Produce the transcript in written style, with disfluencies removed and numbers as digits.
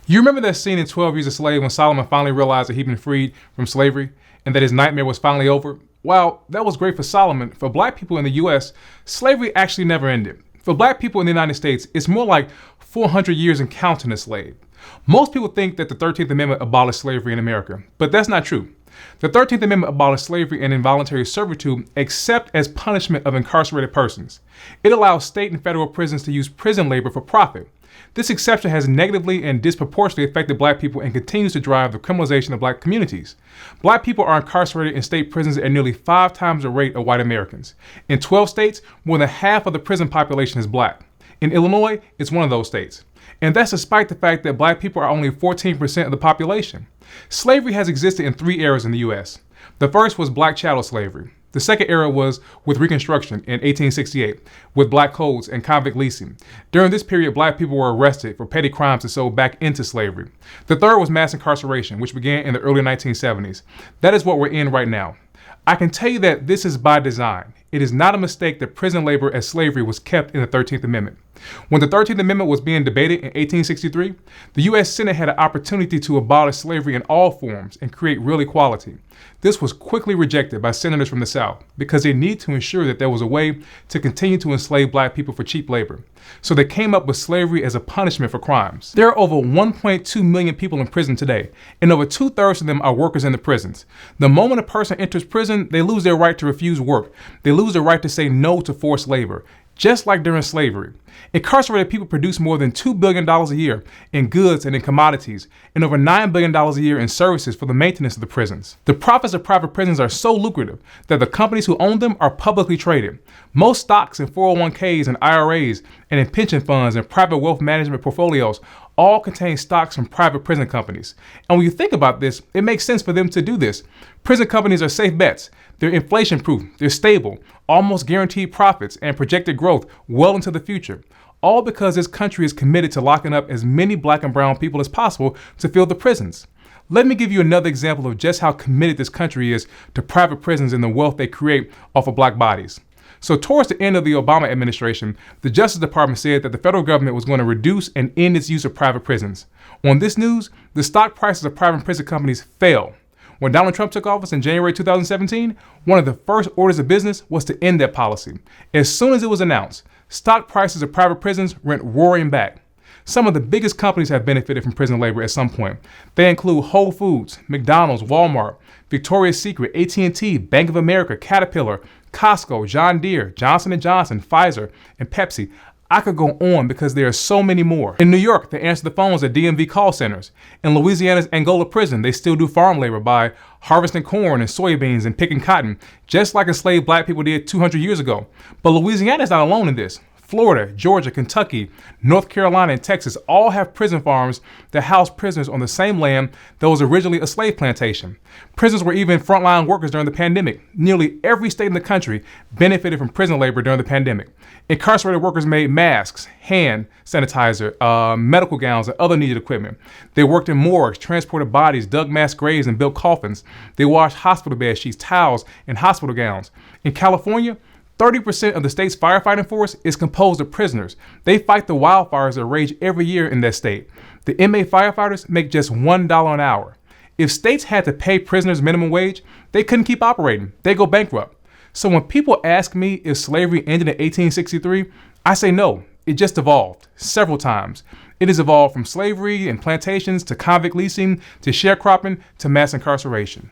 You remember that scene in 12 Years a Slave when Solomon finally realized that he'd been freed from slavery and that his nightmare was finally over? While that was great for Solomon, for black people in the US, slavery actually never ended. For black people in the United States, it's more like 400 years and counting a slave. Most people think that the 13th Amendment abolished slavery in America, but that's not true. The 13th Amendment abolished slavery and involuntary servitude except as punishment of incarcerated persons. It allows state and federal prisons to use prison labor for profit. This exception has negatively and disproportionately affected black people and continues to drive the criminalization of black communities. Black people are incarcerated in state prisons at nearly 5 times the rate of white Americans. In 12 states, more than half of the prison population is black. In Illinois, it's one of those states. And that's despite the fact that black people are only 14% of the population. Slavery has existed in 3 eras in the U.S. The first was black chattel slavery. The second era was with Reconstruction in 1868, with black codes and convict leasing. During this period, black people were arrested for petty crimes and sold back into slavery. The third was mass incarceration, which began in the early 1970s. That is what we're in right now. I can tell you that this is by design. It is not a mistake that prison labor as slavery was kept in the 13th Amendment. When the 13th Amendment was being debated in 1863, the U.S. Senate had an opportunity to abolish slavery in all forms and create real equality. This was quickly rejected by senators from the South because they need to ensure that there was a way to continue to enslave black people for cheap labor. So they came up with slavery as a punishment for crimes. There are over 1.2 million people in prison today, and over 2/3 of them are workers in the prisons. The moment a person enters prison, they lose their right to refuse work. They lose their right to say no to forced labor, just like during slavery. Incarcerated people produce more than $2 billion a year in goods and in commodities, and over $9 billion a year in services for the maintenance of the prisons. The profits of private prisons are so lucrative that the companies who own them are publicly traded. Most stocks in 401ks and IRAs and in pension funds and private wealth management portfolios all contain stocks from private prison companies. And when you think about this, it makes sense for them to do this. Prison companies are safe bets. They're inflation-proof, they're stable, almost guaranteed profits and projected growth well into the future. All because this country is committed to locking up as many black and brown people as possible to fill the prisons. Let me give you another example of just how committed this country is to private prisons and the wealth they create off of black bodies. So towards the end of the Obama administration, the Justice Department said that the federal government was going to reduce and end its use of private prisons. On this news, the stock prices of private prison companies fell. When Donald Trump took office in January 2017, one of the first orders of business was to end that policy. As soon as it was announced, stock prices of private prisons went roaring back. Some of the biggest companies have benefited from prison labor at some point. They include Whole Foods, McDonald's, Walmart, Victoria's Secret, AT&T, Bank of America, Caterpillar, Costco, John Deere, Johnson & Johnson, Pfizer, and Pepsi. I could go on because there are so many more. In New York, they answer the phones at DMV call centers. In Louisiana's Angola prison, they still do farm labor by harvesting corn and soybeans and picking cotton, just like enslaved black people did 200 years ago. But Louisiana is not alone in this. Florida, Georgia, Kentucky, North Carolina, and Texas all have prison farms that house prisoners on the same land that was originally a slave plantation. Prisons were even frontline workers during the pandemic. Nearly every state in the country benefited from prison labor during the pandemic. Incarcerated workers made masks, hand sanitizer, medical gowns, and other needed equipment. They worked in morgues, transported bodies, dug mass graves, and built coffins. They washed hospital bed sheets, towels, and hospital gowns. In California, 30% of the state's firefighting force is composed of prisoners. They fight the wildfires that rage every year in that state. The inmate firefighters make just $1 an hour. If states had to pay prisoners minimum wage, they couldn't keep operating. They go bankrupt. So when people ask me if slavery ended in 1863, I say no. It just evolved several times. It has evolved from slavery and plantations to convict leasing to sharecropping to mass incarceration.